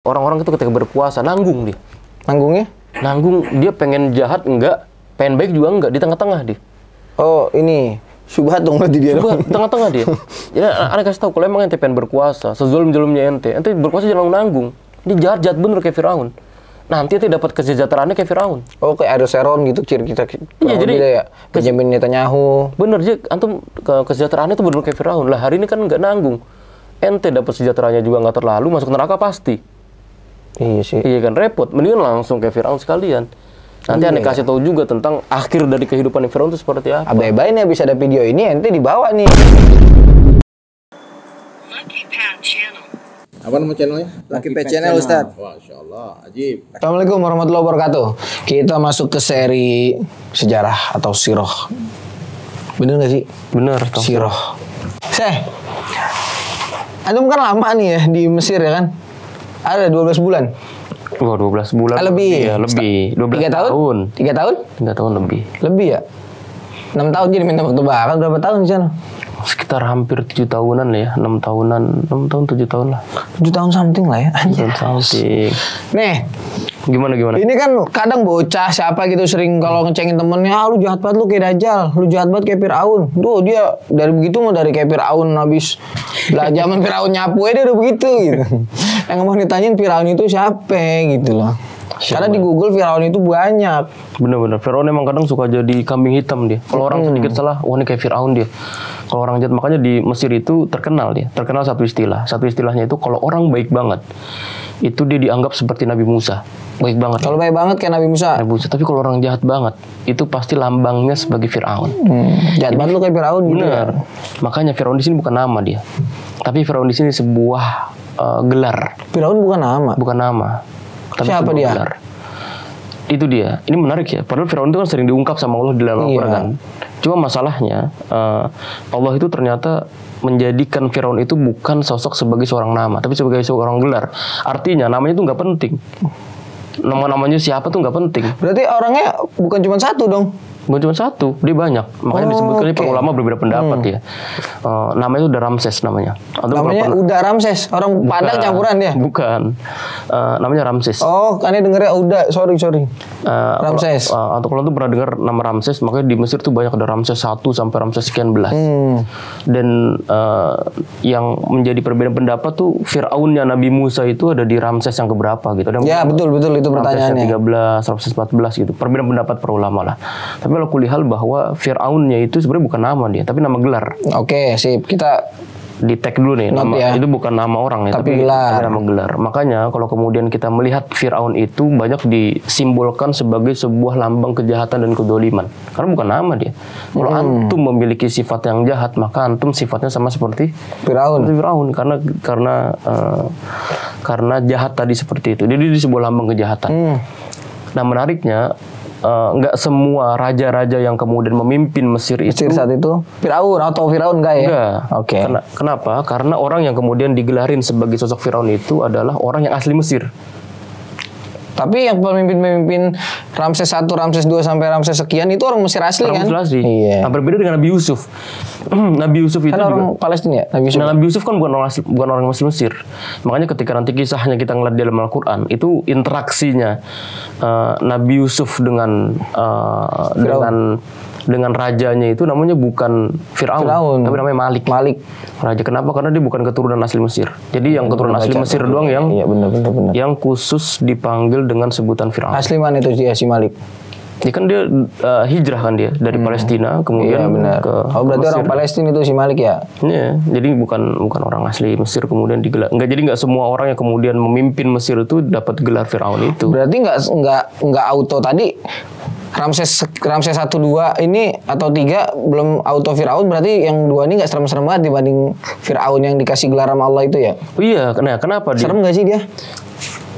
Orang-orang itu ketika berpuasa nanggung dia. Nanggungnya? Nanggung, dia pengen jahat enggak, pengen baik juga enggak, di tengah-tengah dia. Oh, ini syubhat dong berarti dia. Syubhat, tengah-tengah dia. Jadi aneh kasih tahu, kalau emang ente pengen berpuasa, sezolim-zolimnya ente berpuasa jangan nanggung. Ini jahat bener kayak Firaun. Nanti ente dapat kesejahteraannya kayak Firaun. Oh, kayak Sharon gitu ciri kita. Iya, jadi ya. Benjamin Netanyahu. Bener, jadi antum kesejahteraannya itu bener kayak Firaun. Lah hari ini kan nggak nanggung. Ente dapat sejahteranya juga nggak terlalu, masuk neraka pasti. Iya sih. Iya kan, repot. Mendingan langsung kayak Firaun sekalian. Nanti aneh kasih tahu juga tentang akhir dari kehidupan Firaun itu seperti apa. Abay-abay nih bisa ada video ini, ente dibawa nih. Apa nama channelnya? Lucky Pet Channel, Ustaz. Masya Allah, ajib. Assalamualaikum warahmatullahi wabarakatuh. Kita masuk ke seri sejarah atau siroh. Bener nggak sih? Bener. Siroh. Antum kan lama nih ya di Mesir ya kan? Ada 12 bulan. Wah, 12 bulan. Lebih. Iya, lebih. 12 3 tahun? 3 tahun? 3 tahun lebih. Lebih ya? 6 tahun jadi minta waktu bahkan berapa tahun di sana? Sekitar hampir 7 tahunan ya, 6 tahunan, 6 tahun, 7 tahun lah. 7 tahun something lah ya. 7 tahun something. Nih, Gimana? ini kan kadang bocah siapa gitu sering kalau ngecengin temennya, lu jahat banget lu kayak Dajjal, lu jahat banget kayak Firaun. Tuh dia dari begitu mau dari kayak Firaun habis belajar zaman Firaun nyapu dia udah begitu gitu. Yang mau ditanyain Firaun itu siapa gitu loh. Karena di Google Firaun itu banyak. Bener-bener, Firaun emang kadang suka jadi kambing hitam dia. Kalau orang sedikit salah, wah ini kayak Firaun dia. Kalau orang jahat, makanya di Mesir itu terkenal dia. Terkenal satu istilah. Satu istilahnya itu kalau orang baik banget, itu dia dianggap seperti Nabi Musa. Baik banget. Kalau baik banget kayak Nabi Musa. Tapi kalau orang jahat banget, itu pasti lambangnya sebagai Firaun. Jahat banget lu kayak Firaun gitu. Bener. Makanya Firaun di sini bukan nama dia. Tapi Firaun di sini sebuah gelar. Firaun bukan nama. Bukan nama. Tapi siapa dia? Gelar. Itu dia. Ini menarik ya. Padahal Firaun itu kan sering diungkap sama Allah di dalam Al-Quran. Cuma masalahnya Allah itu ternyata menjadikan Firaun itu bukan sosok sebagai seorang nama, tapi sebagai seorang gelar. Artinya namanya itu nggak penting. Nama-namanya siapa tuh nggak penting. Berarti orangnya bukan cuma satu dong? Bukan cuma satu, dia banyak. Makanya disebutkan ini para ulama berbeda pendapat ya. Namanya itu udah Ramses namanya. Atau namanya udah Ramses, orang Padang campuran dia? Bukan. Namanya Ramses. Oh, kan dengernya udah, sorry. Ramses. Atau kalau tuh pernah dengar nama Ramses, makanya di Mesir tuh banyak ada Ramses 1 sampai Ramses sekian belas. Dan yang menjadi perbedaan pendapat tuh Firaunnya Nabi Musa itu ada di Ramses yang keberapa gitu. Ya, betul itu pertanyaannya. Ramses 13, Ramses 14 gitu. Perbedaan pendapat para ulama lah. Tapi kalau kulihal bahwa Firaunnya itu sebenarnya bukan nama dia, tapi nama gelar. Oke, sip. Kita di tag dulu nih, nama ya. Itu bukan nama orang ya, tapi nama gelar. Makanya kalau kemudian kita melihat Firaun itu banyak disimbolkan sebagai sebuah lambang kejahatan dan kedoliman. Karena bukan nama dia. Kalau antum memiliki sifat yang jahat, maka antum sifatnya sama seperti Firaun. Karena jahat tadi seperti itu. Jadi di sebuah lambang kejahatan. Nah menariknya, nggak semua raja-raja yang kemudian memimpin Mesir saat itu Firaun atau Firaun enggak ya? Enggak. Oke. Kenapa? Karena orang yang kemudian digelarin sebagai sosok Firaun itu adalah orang yang asli Mesir. Tapi yang pemimpin Ramses 1, Ramses 2 sampai Ramses sekian itu orang Mesir asli kan? Mesir asli. Iya. Nah, berbeda dengan Nabi Yusuf. Nabi Yusuf itu kan orang juga Palestina ya? Nabi Yusuf kan bukan orang asli Mesir. Makanya ketika nanti kisahnya kita ngeliat di dalam Al-Quran, itu interaksinya Nabi Yusuf dengan rajanya itu namanya bukan Firaun, tapi namanya Malik. Raja. Kenapa? Karena dia bukan keturunan asli Mesir. Jadi yang keturunan asli Mesir doang yang benar. Yang khusus dipanggil dengan sebutan Firaun. Asli mana itu si Malik? Ya kan dia hijrah kan dia dari Palestina kemudian ke berarti Mesir. Orang Palestina itu si Malik ya? Iya, jadi bukan orang asli Mesir kemudian digelar. Jadi nggak semua orang yang kemudian memimpin Mesir itu dapat gelar Firaun itu. Berarti nggak auto tadi Ramses 1, 2 ini atau 3 belum auto Firaun, berarti yang 2 ini nggak serem-serem banget dibanding Firaun yang dikasih gelar sama Allah itu ya? Oh iya, kenapa dia? Serem nggak sih dia?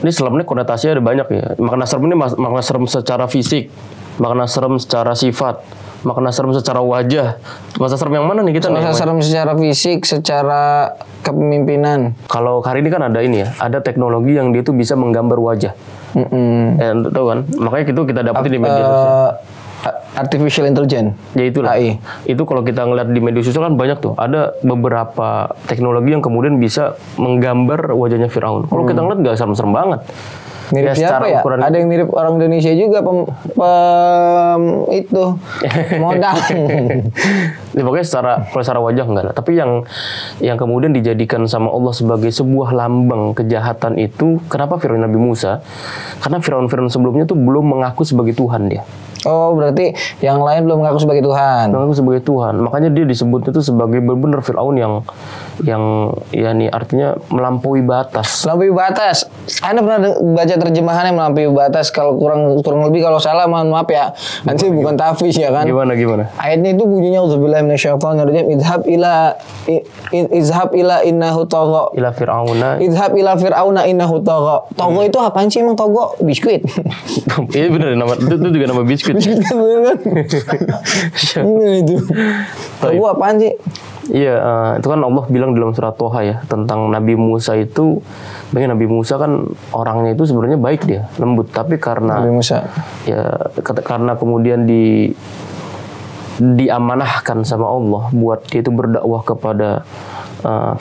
Ini seremnya konotasinya ada banyak ya. Makna serem ini makna serem secara fisik, makna serem secara sifat, makna serem secara wajah. Masa serem yang mana nih kita? Masa serem secara fisik, secara kepemimpinan. Kalau hari ini kan ada ini ya, ada teknologi yang dia tuh bisa menggambar wajah. Tahu kan? Makanya itu kita dapetin di media sosial. Artificial Intelligence. Ya itulah. AI. Itu kalau kita ngeliat di media sosial kan banyak tuh. Ada beberapa teknologi yang kemudian bisa menggambar wajahnya Firaun. Kalau kita ngeliat nggak serem-serem banget. Mirip siapa secara ya? ukuran- Ada yang mirip orang Indonesia juga itu modal. Ya, pokoknya secara wajah enggak lah. Tapi yang kemudian dijadikan sama Allah sebagai sebuah lambang kejahatan itu, kenapa Firaun Nabi Musa? Karena Firaun sebelumnya tuh belum mengaku sebagai Tuhan dia. Oh, berarti yang lain belum mengaku sebagai Tuhan. Mengaku sebagai Tuhan. Makanya dia disebut itu sebagai benar-benar Firaun yang ya nih artinya melampaui batas. Melampaui batas. Anda pernah baca terjemahannya melampaui batas? Kalau kurang lebih kalau salah mohon maaf ya. Nanti bukan tahfiz ya kan. Gimana? Ayatnya itu bunyinya auzubillahi minasyaitonirrajim izhab ila innahu tagha. Ila Fir'auna. Izhab ila fir'auna innahu tagha. Tagha itu apaan sih emang togo? Biskuit. Iya benar nama itu juga nama biskuit. Biskuit kan bener kan? Bener itu. Togo apaan sih? Iya, itu kan Allah bilang dalam surat Toha ya tentang Nabi Musa itu. Bagi Nabi Musa kan orangnya itu sebenarnya baik dia, lembut. Tapi karena Nabi Musa. Ya karena kemudian diamanahkan sama Allah buat dia itu berdakwah kepada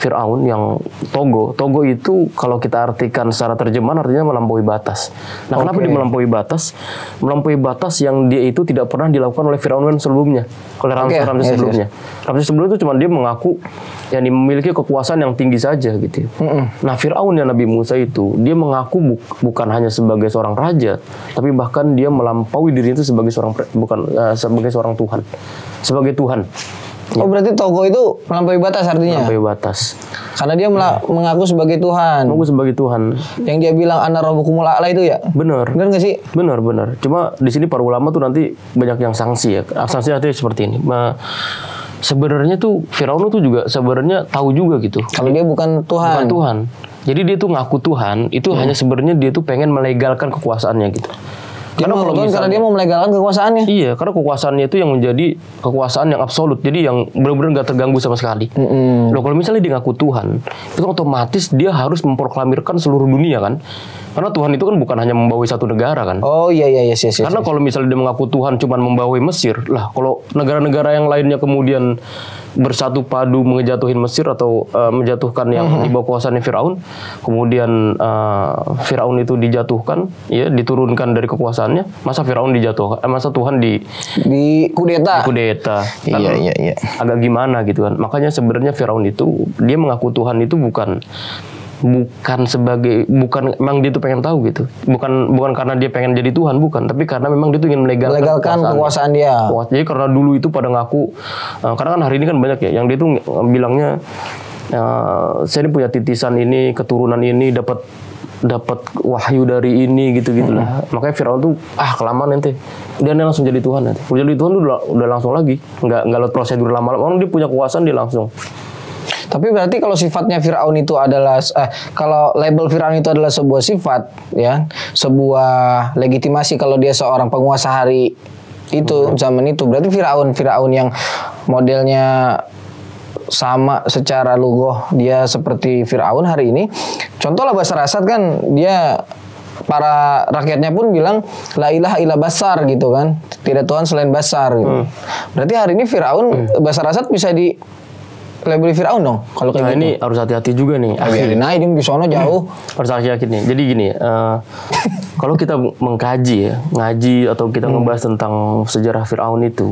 Fir'aun yang togo itu kalau kita artikan secara terjemahan artinya melampaui batas. Nah, kenapa dia melampaui batas? Melampaui batas yang dia itu tidak pernah dilakukan oleh Fir'aun sebelumnya, oleh Ramses sebelumnya. Ramses sebelumnya itu cuma dia mengaku yang memiliki kekuasaan yang tinggi saja gitu. Nah, Fir'aun yang Nabi Musa itu dia mengaku bukan hanya sebagai seorang raja, tapi bahkan dia melampaui diri itu sebagai sebagai seorang Tuhan, sebagai Tuhan. Oh, berarti togo itu melampaui batas artinya? Melampaui batas. Karena dia mengaku sebagai Tuhan. Mengaku sebagai Tuhan. Yang dia bilang ana rabbukumul a'la itu ya? Benar. Benar nggak sih? Benar. Cuma di sini para ulama tuh nanti banyak yang sanksi ya. Sanksi artinya seperti ini. Sebenarnya tuh Firaun tuh juga sebenarnya tahu juga gitu. Kalau dia bukan Tuhan. Bukan Tuhan. Jadi dia tuh ngaku Tuhan, itu hanya sebenarnya dia tuh pengen melegalkan kekuasaannya gitu. Karena dia mau melegalkan kekuasaannya. Iya, karena kekuasaannya itu yang menjadi kekuasaan yang absolut. Jadi yang benar-benar nggak terganggu sama sekali. Loh, kalau misalnya dia ngaku Tuhan, itu kan otomatis dia harus memproklamirkan seluruh dunia kan. Karena Tuhan itu kan bukan hanya membawahi satu negara kan. Oh iya. Karena kalau misalnya dia mengaku Tuhan cuma membawahi Mesir, lah kalau negara-negara yang lainnya kemudian bersatu padu ngejatuhin Mesir atau menjatuhkan yang di bawah kuasaannya Firaun, kemudian Firaun itu dijatuhkan, ya diturunkan dari kekuasaannya, masa Firaun dijatuhkan, masa Tuhan di kudeta. Kan Iya. Agak gimana gitu kan. Makanya sebenarnya Firaun itu dia mengaku Tuhan itu bukan emang dia tuh pengen tahu gitu, bukan karena dia pengen jadi Tuhan, bukan, tapi karena memang dia tuh ingin melegalkan kekuasaan dia. Jadi karena dulu itu pada ngaku, karena kan hari ini kan banyak ya yang dia tuh bilangnya saya ini punya titisan ini, keturunan ini, dapat wahyu dari ini gitu-gitulah. Makanya Firaun tuh kelamaan nanti dia langsung jadi Tuhan nanti. Udah jadi Tuhan tuh udah langsung lagi, nggak lewat prosedur lama-lama. Orang dia punya kekuasaan dia langsung. Tapi berarti kalau sifatnya Firaun itu adalah kalau label Firaun itu adalah sebuah sifat ya, sebuah legitimasi kalau dia seorang penguasa hari itu zaman itu, berarti Firaun yang modelnya sama secara lugoh dia seperti Firaun hari ini. Contohlah Basar Asad kan dia para rakyatnya pun bilang la ilaha illa Basar gitu kan, tidak Tuhan selain Basar gitu. Berarti hari ini Firaun Basar Asad bisa di label Firaun dong kalau kayak gitu. Ini harus hati-hati juga nih. Biarin aja di sono jauh. Harus hati-hati nih. Jadi gini, kalau kita mengkaji ya, ngaji atau kita ngebahas tentang sejarah Firaun itu,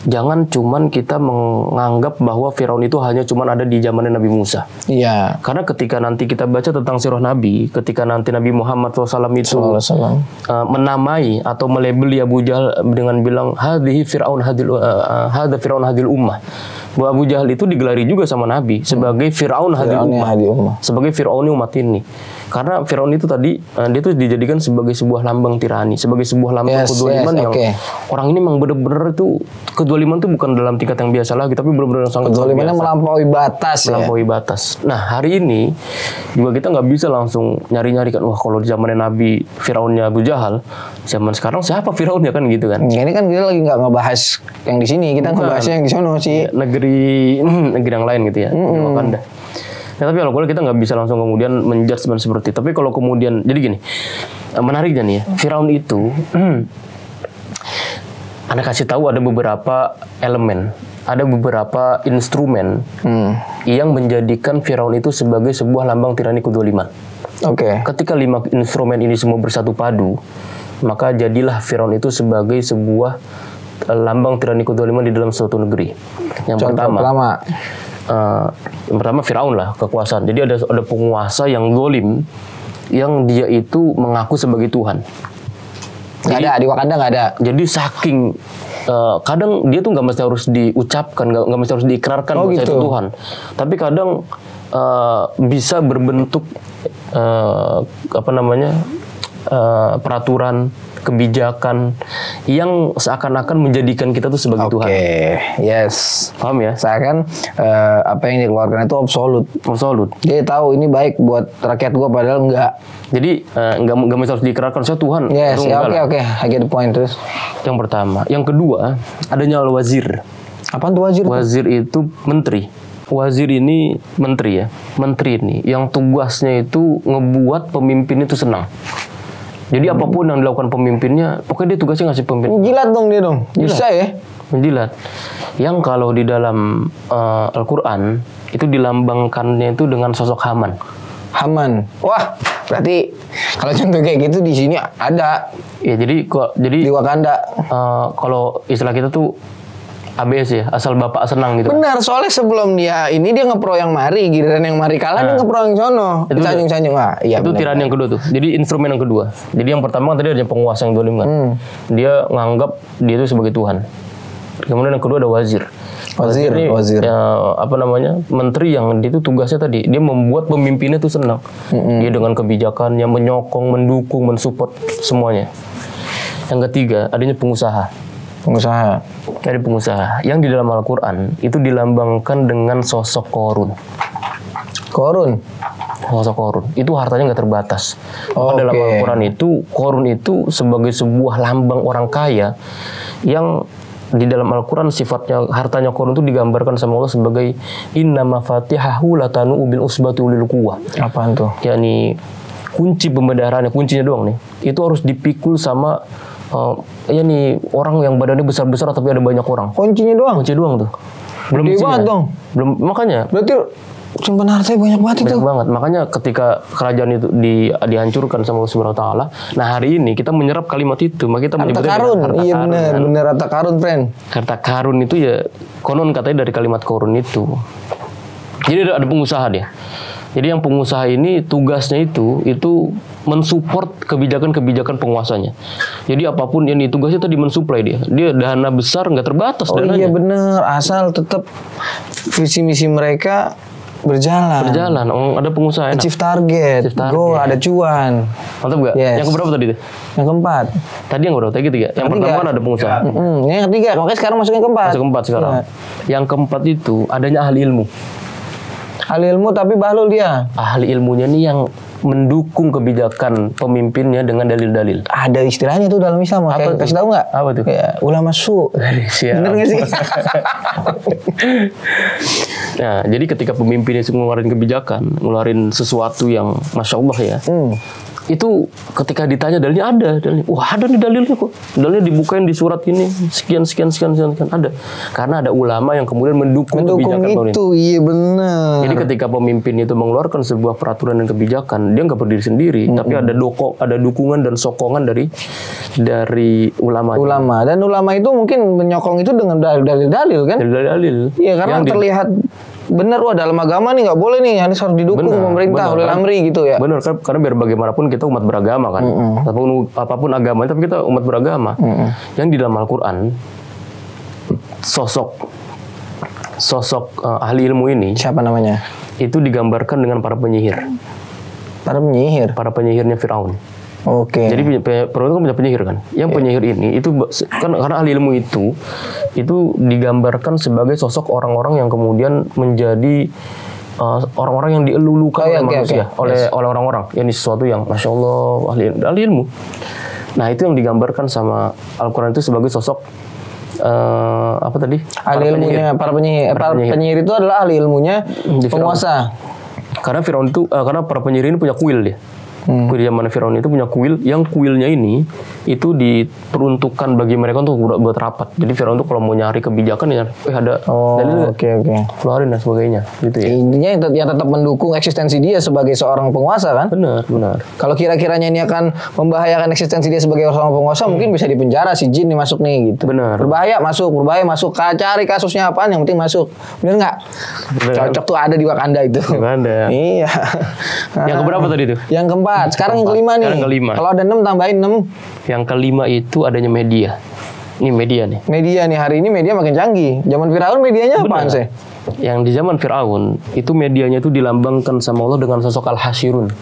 jangan cuman kita menganggap bahwa Firaun itu hanya cuman ada di zamannya Nabi Musa. Iya. Karena ketika nanti kita baca tentang sirah Nabi, ketika nanti Nabi Muhammad SAW itu menamai atau melabeli Abu Jahal dengan bilang hadhihi Firaun hadza Firaun hadil ummah. Bahwa Abu Jahal itu digelari juga sama Nabi sebagai Fir'aun hadil ummah, sebagai Fir'aun umat ini. Karena Fir'aun itu tadi dia itu dijadikan sebagai sebuah lambang tirani, sebagai sebuah lambang kedoliman yang orang ini memang benar-benar itu kedoliman itu bukan dalam tingkat yang biasa lagi, tapi benar-benar sangat kedolimannya melampaui batas. Melampaui batas. Nah, hari ini juga kita nggak bisa langsung nyari-nyari kan, wah kalau di zamannya Nabi Fir'aunnya Abu Jahal, zaman sekarang siapa Fir'aunnya kan gitu kan. Ini kan kita lagi nggak ngebahas yang di sini, kita ngebahasnya yang di sono sih. Negeri yang lain gitu ya, Wakanda. Ya, tapi kalau kita nggak bisa langsung kemudian menjudge seperti itu. Tapi kalau kemudian, jadi gini, menariknya nih ya, Firaun itu Anda kasih tahu ada beberapa elemen, ada beberapa instrumen yang menjadikan Firaun itu sebagai sebuah lambang tirani kedoliman. Oke. Ketika 5 instrumen ini semua bersatu padu, maka jadilah Firaun itu sebagai sebuah lambang tirani kedoliman di dalam suatu negeri. Yang pertama Firaun lah, kekuasaan. Jadi ada penguasa yang zalim, yang dia itu mengaku sebagai Tuhan. Nggak ada di Wakanda, nggak ada. Jadi saking kadang dia tuh nggak mesti harus diucapkan, nggak mesti harus diikrarkan bahwa itu Tuhan. Tapi kadang bisa berbentuk peraturan, kebijakan yang seakan-akan menjadikan kita tuh sebagai Tuhan. Yes. Paham ya? Seakan apa yang dikeluarkan itu absolut. Dia tahu ini baik buat rakyat gua, padahal enggak. Jadi nggak mesti harus diikrarkan saya Tuhan. Yes, ya, oke. I get the point. Terus yang pertama, yang kedua adanya al-wazir. Apaan tuh wazir? Wazir itu menteri. Wazir ini menteri ya. Menteri ini yang tugasnya itu ngebuat pemimpin itu senang. Jadi apapun yang dilakukan pemimpinnya, pokoknya dia tugasnya ngasih pemimpin. Jilat dong dia dong. Bisa ya? Menjilat. Yang kalau di dalam Al-Quran itu dilambangkannya itu dengan sosok Haman. Wah, berarti kalau contoh kayak gitu di sini ada. Ya jadi di Wakanda. Kalau istilah kita tuh ABS ya, asal bapak senang gitu. Benar, soalnya sebelum dia ngepro yang mari, giliran yang mari kalah dia ngepro yang sono. Disanjung-sanjung. Iya, itu tiran yang kedua tuh. Jadi instrumen yang kedua. Jadi yang pertama kan tadi ada penguasa yang zalim kan. Dia nganggap dia itu sebagai Tuhan. Kemudian yang kedua ada wazir. Wazir. Ya, menteri yang dia itu tugasnya tadi dia membuat pemimpinnya itu senang. Dia dengan kebijakannya menyokong, mendukung, mensupport semuanya. Yang ketiga adanya pengusaha. Dari pengusaha yang di dalam Al-Quran itu dilambangkan dengan sosok Korun. Sosok Korun itu hartanya nggak terbatas. Dalam Al-Quran itu Korun itu sebagai sebuah lambang orang kaya yang di dalam Al-Quran sifatnya hartanya Korun itu digambarkan sama Allah sebagai inna mafatihahu latanu bil usbati ulil quwwah. Apaan tuh? Yani kunci pembendaharaannya, kuncinya doang nih, itu harus dipikul sama orang yang badannya besar-besar tapi ada banyak orang. Kuncinya doang tuh. Belum isinya. Dong. Belum, makanya. Berarti simpan hartanya banyak banget itu. Banyak banget. Makanya ketika kerajaan itu dihancurkan sama Allah Subhanahu wa taala, nah hari ini kita menyerap kalimat itu, maka kita menyebutnya harta karun. Iya benar harta karun, friend. Harta karun itu ya konon katanya dari kalimat korun itu. Jadi ada pengusaha dia. Jadi yang pengusaha ini tugasnya itu mensupport kebijakan-kebijakan penguasanya. Jadi apapun yang tugasnya tadi mensuplai dia. Dia dana besar nggak terbatas dananya. Iya benar, asal tetap visi misi mereka berjalan. Ada pengusaha enak. Achieve target. Go, ada cuan. Mantap nggak? Yes. Yang keberapa tadi? Yang keempat. Tadi yang keberapa? Tadi ketiga. Yang pertama kan ada pengusaha. Yang ketiga. Makanya sekarang masuk yang keempat. Masuk keempat sekarang. Ya. Yang keempat itu adanya ahli ilmu. Ahli ilmu tapi bahlul dia. Ahli ilmunya nih yang mendukung kebijakan pemimpinnya dengan dalil-dalil. Ada istilahnya tuh dalam Islam. Apa kasih tahu nggak? Apa tuh? Ya, ulama su. Bener nggak sih? Nah, jadi ketika pemimpinnya ngeluarin kebijakan, ngeluarin sesuatu yang masya Allah ya. Itu ketika ditanya dalilnya ada. Wah ada nih dalilnya kok. Dalilnya dibukain di surat ini sekian ada. Karena ada ulama yang kemudian mendukung kebijakan itu. Iya benar. Jadi ketika pemimpin itu mengeluarkan sebuah peraturan dan kebijakan, dia nggak berdiri sendiri, tapi ada dukungan dan sokongan dari ulama. Dan ulama itu mungkin menyokong itu dengan dalil-dalil kan? Dalil-dalil. Iya karena terlihat benar dalam agama nih nggak boleh nih, harus didukung pemerintah oleh amri gitu ya. Benar, karena biar bagaimanapun kita umat beragama kan. Apapun agama, tapi kita umat beragama. Yang di dalam Al-Quran sosok ahli ilmu ini siapa namanya? Itu digambarkan dengan para penyihir. Para penyihirnya Firaun. Oke. Jadi Firaun itu kan punya penyihir kan. Yang penyihir ini itu kan karena ahli ilmu itu digambarkan sebagai sosok orang-orang yang kemudian menjadi orang-orang yang dielulukan oleh manusia, oleh orang-orang. Ini sesuatu yang masya Allah ahli ilmu. Nah itu yang digambarkan sama Al-Quran itu sebagai sosok apa tadi? Ahli ilmunya para penyihir itu adalah ahli ilmunya penguasa. Karena Firaun itu karena para penyihir ini punya kuil dia. Kuil di zaman Firaun itu punya kuil, yang kuilnya ini itu diperuntukkan bagi mereka untuk buat rapat. Jadi Firaun itu kalau mau nyari kebijakan ya, ada dalil Oke. keluarin dan sebagainya, gitu ya. Intinya yang tetap mendukung eksistensi dia sebagai seorang penguasa kan? Benar. Kalau kira-kiranya ini akan membahayakan eksistensi dia sebagai seorang penguasa, mungkin bisa dipenjara si jin nih masuk nih gitu. Benar. Berbahaya masuk. Cari kasusnya apaan, yang penting masuk. Bener nggak? Benar. Cocok tuh ada di Wakanda itu. Wakanda. Iya. Yang keberapa tadi tuh? Yang keempat. Sekarang yang kelima nih. Sekarang kelima. Kalau ada 6 tambahin 6. Yang kelima itu adanya media. Ini media nih. Media nih, hari ini media makin canggih. Zaman Firaun medianya apaan sih? Yang di zaman Firaun itu medianya itu dilambangkan sama Allah dengan sosok Al-Hasyirun.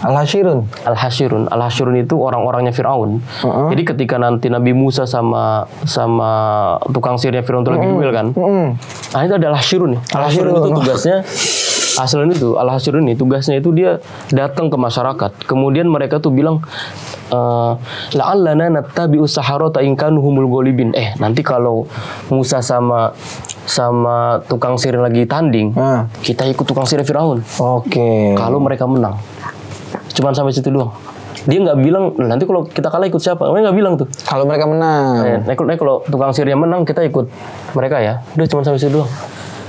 Al-Hasyirun itu orang-orangnya Firaun. Jadi ketika nanti Nabi Musa sama tukang sihirnya Firaun itu lagi duel kan. Nah itu ada Al-Hasyirun nih. Al-Hasyirun itu tugasnya Al-Hasyirun ini tugasnya itu dia datang ke masyarakat. Kemudian mereka tuh bilang la'allana nattabi'us saharata in kanu humul ghalibin. Nanti kalau Musa sama tukang sihir lagi tanding, kita ikut tukang sihir Firaun. Oke. Kalau mereka menang. Cuman sampai situ doang. Dia nggak bilang nanti kalau kita kalah ikut siapa. Mereka nggak bilang tuh. Kalau mereka menang. Kalau tukang sihirnya menang kita ikut mereka ya. Udah cuma sampai situ doang.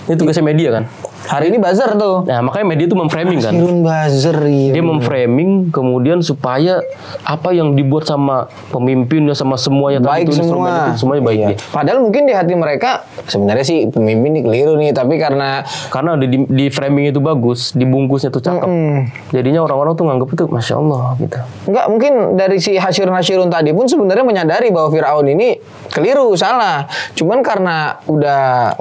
Ini tugasnya media kan. Hari ini buzzer tuh. Nah makanya media itu memframing kan. Buzzer, iya. Dia memframing kemudian supaya apa yang dibuat sama pemimpinnya sama semuanya baik itu semua. Itu semuanya baik dia. Padahal mungkin di hati mereka sebenarnya sih pemimpin ini keliru nih, tapi karena di framing itu bagus, dibungkusnya tuh cakep. Jadinya orang-orang tuh nganggep itu masya Allah gitu. Enggak, mungkin dari si Hasyirun tadi pun sebenarnya menyadari bahwa Firaun ini keliru, salah. Cuman karena udah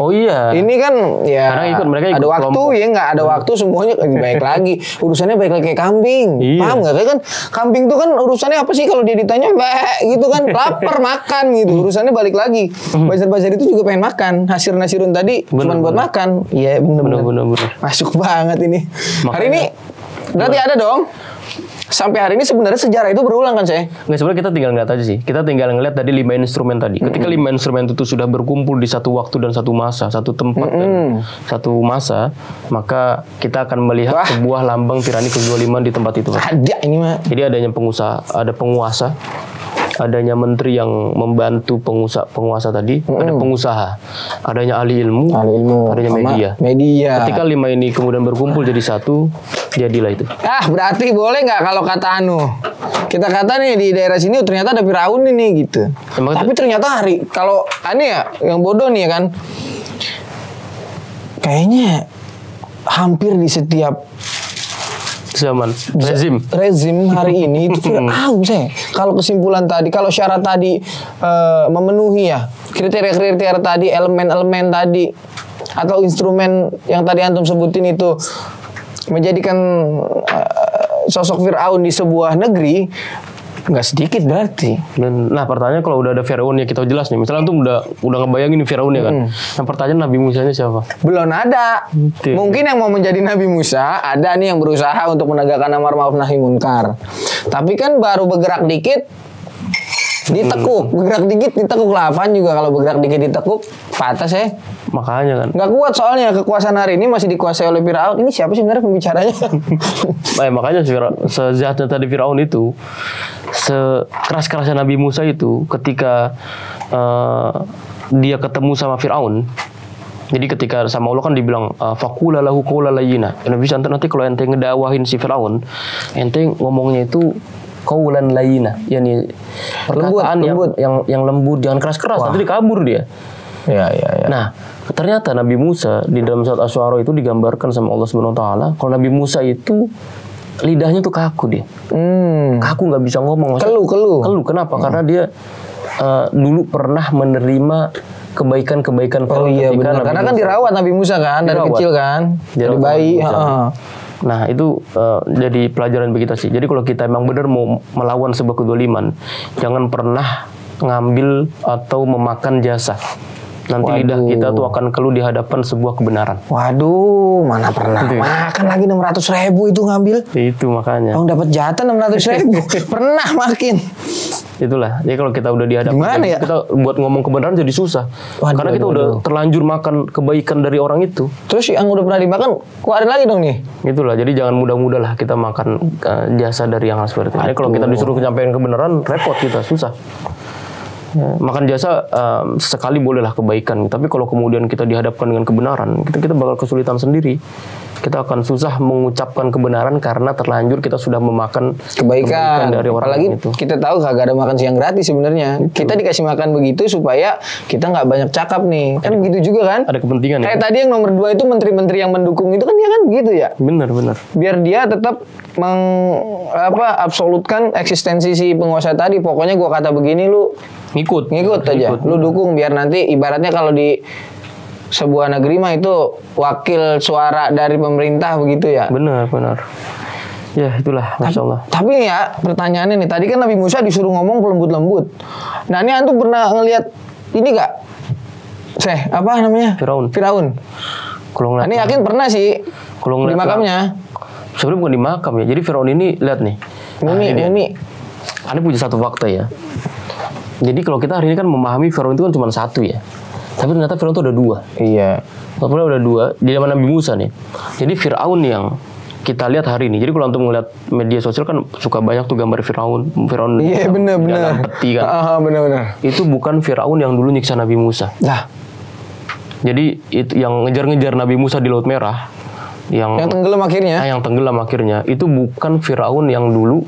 ini kan ya mereka ikut ada waktu kelompok. Ya nggak ada waktu semuanya lebih baik lagi. Urusannya baik lagi kayak kambing. Paham nggak? Kan kambing tuh kan urusannya apa sih kalau dia ditanya gitu kan lapar makan gitu. Urusannya balik lagi. Bazar-bazar itu juga pengen makan. Hasyirun tadi cuma buat makan. Iya bener. Masuk banget ini. Hari ini berarti ada dong. Sampai hari ini sebenarnya sejarah itu berulang kan saya? Nggak, sebenarnya kita tinggal ngeliat aja sih. Kita tinggal ngeliat tadi 5 instrumen tadi. Ketika 5 instrumen itu sudah berkumpul di satu waktu dan satu masa, satu tempat dan satu masa, maka kita akan melihat sebuah lambang tirani kezaliman di tempat itu. Ada ini mah. Jadi adanya ada penguasa, adanya menteri yang membantu penguasa tadi, ada pengusaha, adanya ahli ilmu, adanya media. Ketika 5 ini kemudian berkumpul jadi satu, jadilah itu. Berarti boleh nggak kalau kata kita kata nih di daerah sini ternyata ada Firaun ini gitu. Tapi ternyata kalau aneh ya, yang bodoh nih ya kan, kayaknya hampir di setiap zaman rezim hari ini itu Firaun saya. Kalau kesimpulan tadi, kalau syarat tadi memenuhi ya kriteria-kriteria tadi, elemen-elemen tadi atau instrumen yang tadi antum sebutin itu menjadikan sosok Firaun di sebuah negeri, nggak sedikit berarti. Nah pertanyaan kalau udah ada Firaun ya kita jelas nih. Misalnya tuh udah ngebayangin Firaun ya kan. Nah pertanyaan Nabi Musanya siapa? Belum ada. Mungkin yang mau menjadi Nabi Musa ada nih yang berusaha untuk menegakkan amar ma'ruf nahi munkar. Tapi kan baru bergerak dikit ditekuk, bergerak dikit ditekuk. Apaan juga kalau bergerak dikit ditekuk patah saya. Makanya kan nggak kuat, soalnya kekuasaan hari ini masih dikuasai oleh Firaun. Ini siapa sih sebenarnya pembicaranya? Makanya sejahatnya tadi Firaun itu, sekeras-kerasnya Nabi Musa itu ketika dia ketemu sama Firaun. Jadi ketika sama Allah kan dibilang faqula lahu qawlan layyina. Nabi nanti kalau ente ngedakwahin si Firaun, ente ngomongnya itu qawlan layyina, yakni perkataan yang lembut, jangan keras-keras, nanti dikabur dia. Ya. Nah, ternyata Nabi Musa di dalam surat Asy-Syu'ara itu digambarkan sama Allah Subhanahu wa taala kalau Nabi Musa itu lidahnya tuh kaku dia. Kaku, nggak bisa ngomong. Keluh. Kenapa? Karena dia dulu pernah menerima kebaikan-kebaikan benar. Karena kan dirawat Nabi Musa kan dari kecil kan. Dari bayi. Nah itu jadi pelajaran bagi kita sih. Jadi kalau kita emang benar mau melawan sebuah kezaliman, jangan pernah ngambil atau memakan jasa. Nanti lidah kita tuh akan keluh di hadapan sebuah kebenaran. Waduh, mana pernah makan lagi 600.000 itu ngambil. Itu makanya. Dapat jatah 600.000. Pernah makin. Itulah. Jadi kalau kita udah dihadapkan, Gimana ya? kita buat ngomong kebenaran jadi susah. Karena kita udah terlanjur makan kebaikan dari orang itu. Terus yang udah pernah dimakan, keluarin lagi dong nih. Itulah. Jadi jangan mudah-mudah lah kita makan jasa dari yang seperti itu. Jadi kalau kita disuruh menyampaikan kebenaran, repot kita, susah. Ya, makan jasa sekali bolehlah kebaikan. Tapi kalau kemudian kita dihadapkan dengan kebenaran, kita bakal kesulitan sendiri. Kita akan susah mengucapkan kebenaran karena terlanjur kita sudah memakan Kebaikan dari orang apalagi itu. kita tahu kagak ada makan siang gratis sebenarnya. Kita dikasih makan begitu supaya kita nggak banyak cakap nih. Kan begitu juga kan? Ada kepentingan ya. Kayak tadi yang nomor 2 itu menteri-menteri yang mendukung itu kan dia kan begitu ya. Benar. Biar dia tetap absolutkan eksistensi si penguasa tadi. Pokoknya gua kata begini lu Ngikut aja. Lu dukung biar nanti ibaratnya kalau di sebuah negeri mah itu wakil suara dari pemerintah begitu ya. Benar. Ya itulah, Masya Allah. Tapi ya pertanyaannya nih, tadi kan Nabi Musa disuruh ngomong lembut-lembut. Nah ini antum pernah ngelihat ini gak? Apa namanya? Firaun. Kalau Nah, ngeliat, ini yakin pernah sih kalau di ngeliat makamnya. sebenarnya bukan di makam ya. Jadi Firaun ini lihat nih. Mumi. Ini punya satu fakta ya. Jadi kalau kita hari ini kan memahami Firaun itu kan cuma satu ya. Tapi ternyata Firaun itu ada 2. Iya. Sebetulnya ada 2 di zaman Nabi Musa nih. Jadi Firaun yang kita lihat hari ini. Jadi kalau untuk melihat media sosial kan suka banyak tuh gambar Firaun. Iya benar. dalam peti kan. Benar. Itu bukan Firaun yang dulu nyiksa Nabi Musa. Lah, Jadi itu yang ngejar-ngejar Nabi Musa di Laut Merah. yang tenggelam akhirnya. Yang tenggelam akhirnya. Itu bukan Firaun yang dulu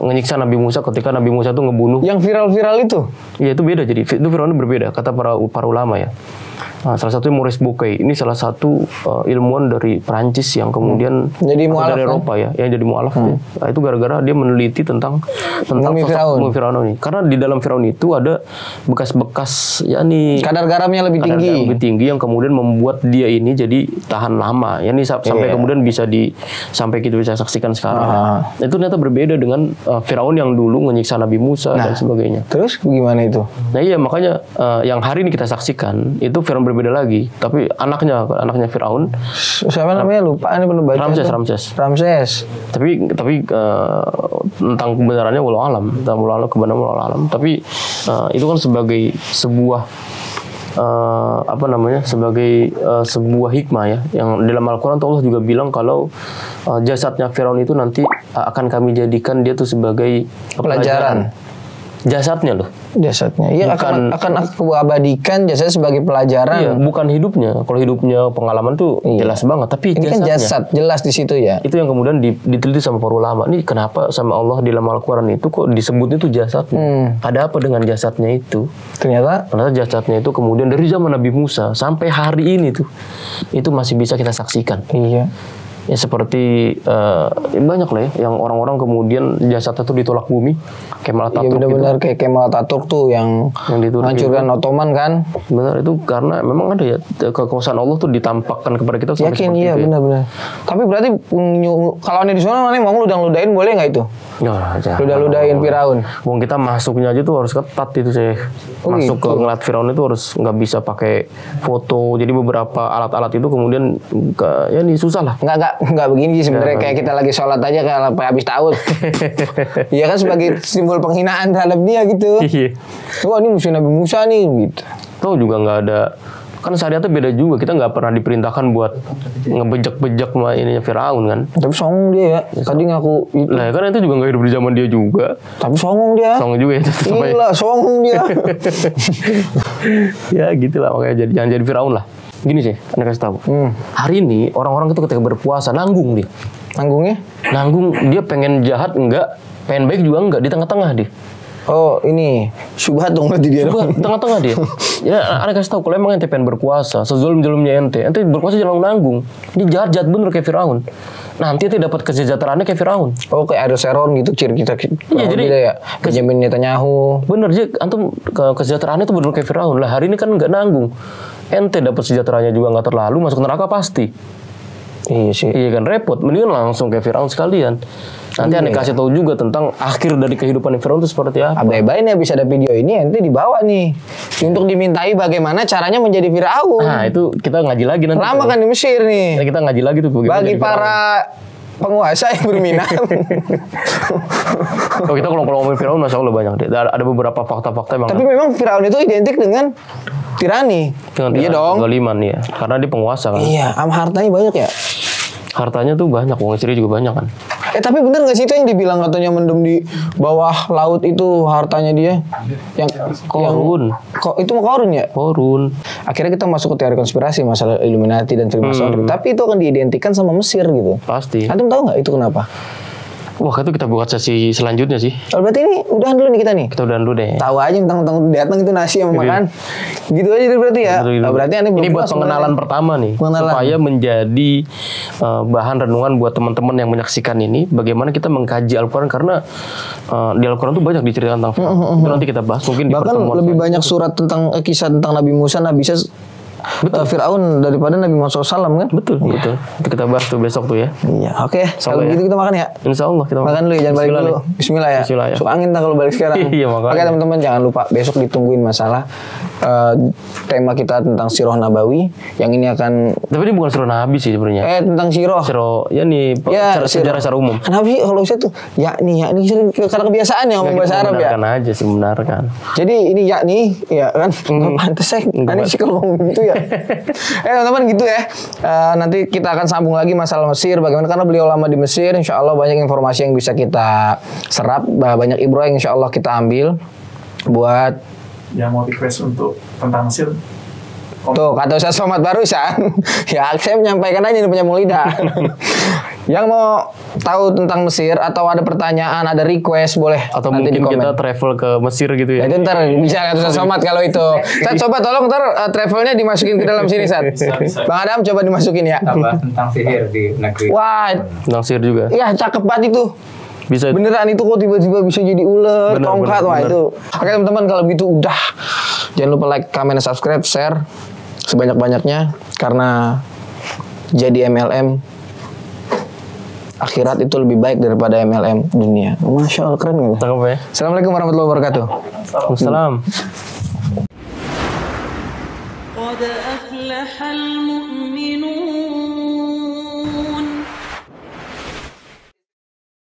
ngenyiksa Nabi Musa ketika Nabi Musa tuh ngebunuh. Yang viral-viral itu. Ya itu beda, jadi itu Firaun berbeda kata para ulama ya. Nah, salah satunya Maurice Bucaille, ini salah satu ilmuwan dari Perancis yang kemudian Jadi mualaf, dari Eropa ya, yang jadi mualaf dia. Nah, itu gara-gara dia meneliti tentang Mumi sosok Mumi Firaun ini. Karena di dalam Firaun itu ada bekas-bekas kadar garamnya lebih tinggi. Yang kemudian membuat dia ini jadi tahan lama. Ya ini sampai kemudian sampai kita bisa saksikan sekarang. Itu ternyata berbeda dengan Firaun yang dulu menyiksa Nabi Musa dan sebagainya. Terus gimana itu? Nah iya makanya yang hari ini kita saksikan itu Firaun berbeda lagi, tapi anaknya Firaun. Siapa namanya? Lupa nih pernah baca. Ramses. Tapi tentang kebenarannya walau alam, Tapi itu kan sebagai sebuah sebuah hikmah ya, yang dalam Al-Quran Allah juga bilang kalau jasadnya Firaun itu nanti akan kami jadikan dia tuh sebagai pelajaran. Jasadnya loh. Iya, akan aku abadikan jasad sebagai pelajaran. Iya, bukan hidupnya. Kalau hidupnya pengalaman tuh jelas banget, tapi ini kan jasad jelas di situ ya. Itu yang kemudian diteliti sama para ulama. Ini kenapa sama Allah di dalam Al-Quran itu kok disebutnya itu jasadnya? Ada apa dengan jasadnya itu? Ternyata jasadnya itu kemudian dari zaman Nabi Musa sampai hari ini tuh itu masih bisa kita saksikan. Iya. Ya seperti banyak lah ya yang orang-orang kemudian jasadnya tuh ditolak bumi. Kemal Ataturk. Iya benar-benar kayak Kemal Ataturk tuh yang menghancurkan Ottoman kan. Benar, itu karena memang ada ya kekuasaan Allah tuh ditampakkan kepada kita. Yakin iya benar-benar. Tapi berarti kalau ini di sana mau ludang-ludahin boleh nggak itu? Ludah-ludahin Firaun. Wong kita masuknya aja tuh harus ketat itu sih. Masuk ke ngeliat Firaun itu harus nggak bisa pakai foto. Jadi beberapa alat-alat itu kemudian ya ini susah lah. Enggak begini sih sebenarnya, kayak kita lagi sholat aja kalau habis taud. Iya kan sebagai simbol penghinaan terhadap dia gitu. Iya. Wah ini musuh Nabi Musa nih gitu. Tahu juga nggak ada, kan syariatnya beda juga. Kita nggak pernah diperintahkan buat ngebejek-bejek sama ininya Firaun kan. Tapi songong dia ya. Tadi ngaku itu. Lah kan itu juga nggak hidup di zaman dia juga. Tapi songong dia. Songong juga itu. Gila songong dia. Ya gitulah, makanya jangan jadi Firaun lah. Gini sih, Anda kasih tahu. Hari ini orang-orang itu ketika berpuasa nanggung dia. Nanggungnya? Nanggung, dia pengen jahat enggak, pengen baik juga enggak, di tengah-tengah dia. Oh ini syubhat dong berarti dia. Tengah-tengah dia. Ya, Anda kasih tahu kalau emang ente pengen berpuasa, sezolim-zolimnya ente berpuasa jangan nanggung. Ini jahat bener kayak Firaun. Nanti ente dapat kesejahteraannya kayak Firaun. Oh kayak ada Sharon gitu ciri kita. Iya jadi ya. Benjamin Netanyahu. Bener sih, antum kesejahteraannya itu bener kayak Firaun. Lah hari ini kan nggak nanggung. Ente dapat sejahteranya juga nggak terlalu, masuk neraka pasti. Iya sih. Iya kan repot. Mendingan langsung kayak Firaun sekalian. Nanti Anda kasih tahu juga tentang akhir dari kehidupan Firaun itu seperti apa. Abay-abay nih habis ada video ini ente dibawa nih untuk dimintai bagaimana caranya menjadi Firaun. Nah itu kita ngaji lagi nanti. Lama kan di Mesir nih. Kita ngaji lagi tuh bagi para penguasa yang berminat. Kalau kita kalau ngomongin Firaun, masya Allah banyak deh. Ada beberapa fakta-fakta emang. Tapi memang Firaun itu identik dengan tirani. Iya dong. Kezaliman ya, karena dia penguasa kan. Iya, hartanya banyak ya. Hartanya tuh banyak, uang istri juga banyak kan. Tapi bener gak sih itu yang dibilang katanya mendem di bawah laut itu hartanya dia? Yang Korun. Itu mau korun ya? Korun. Akhirnya kita masuk ke teori konspirasi masalah Illuminati dan Freemasonry. Tapi itu akan diidentikan sama Mesir gitu. Pasti. Antum tahu nggak itu kenapa? Wah, itu kita buat sesi selanjutnya sih. Oh, berarti ini udahan dulu nih kita nih. Kita udahan dulu deh. Tahu aja tentang datang itu nasi sama makan. Gitu aja berarti ya. Oh, berarti ini buat pengenalan pertama nih. Supaya menjadi bahan renungan buat teman-teman yang menyaksikan ini. Bagaimana kita mengkaji Al-Quran. Karena di Al-Quran tuh banyak diceritakan tentang Firaun. Itu nanti kita bahas mungkin di pertemuan. Bahkan lebih banyak surat tentang kisah tentang Nabi Musa, Nabi Isa, Firaun daripada Nabi Muhammad SAW kan? Betul. Itu kita bahas tuh besok tuh ya. Iya, oke. Kalau gitu kita makan ya. Insya Allah kita makan dulu ya, jangan balik dulu. Bismillah ya. Bismillah ya. Suka angin kalau balik sekarang. Iya, makanya. Oke teman-teman, jangan lupa besok ditungguin masalah tema kita tentang Sirah Nabawi. Yang ini akan. Tapi ini bukan Sirah Nabi sih sebenarnya. Tentang Sirah. Sirah ya nih sejarah secara umum. Kenapa sih kalau saya tuh yakni karena kebiasaan ya ngomong bahasa Arab ya. Membenarkan aja sih, membenarkan. Jadi ini yakni ya kan. Enggak pantas saya. Aneh sih kalau ngomong gitu ya. Teman-teman gitu ya. Nanti kita akan sambung lagi masalah Mesir. Bagaimana karena beliau lama di Mesir. Insya Allah banyak informasi yang bisa kita serap. Banyak ibrah yang insya Allah kita ambil. Buat yang mau request untuk tentang Mesir. Tuh kata Ustaz Somad barusan. Ya saya menyampaikan aja ini punya lidah. Yang mau tahu tentang Mesir atau ada pertanyaan, ada request boleh atau nanti mungkin di komen. kita travel ke Mesir gitu ya. Itu ntar bisa kata Ustaz Somad kalau itu. Sat, coba tolong ntar travelnya dimasukin ke dalam sini Sat. Bisa. Bang Adam coba dimasukin ya. Tambah tentang sihir di negeri. Wah, Tentang sihir juga. ya cakep banget itu. Bisa. Beneran itu kok tiba-tiba bisa jadi ular, tongkat, wah itu. Oke teman-teman kalau begitu udah. Jangan lupa like, comment, dan subscribe, share sebanyak-banyaknya karena jadi MLM akhirat itu lebih baik daripada MLM dunia. Masya Allah keren gitu. Cakep ya. Assalamualaikum warahmatullahi wabarakatuh. Waalaikumsalam. قد أفلح المؤمنون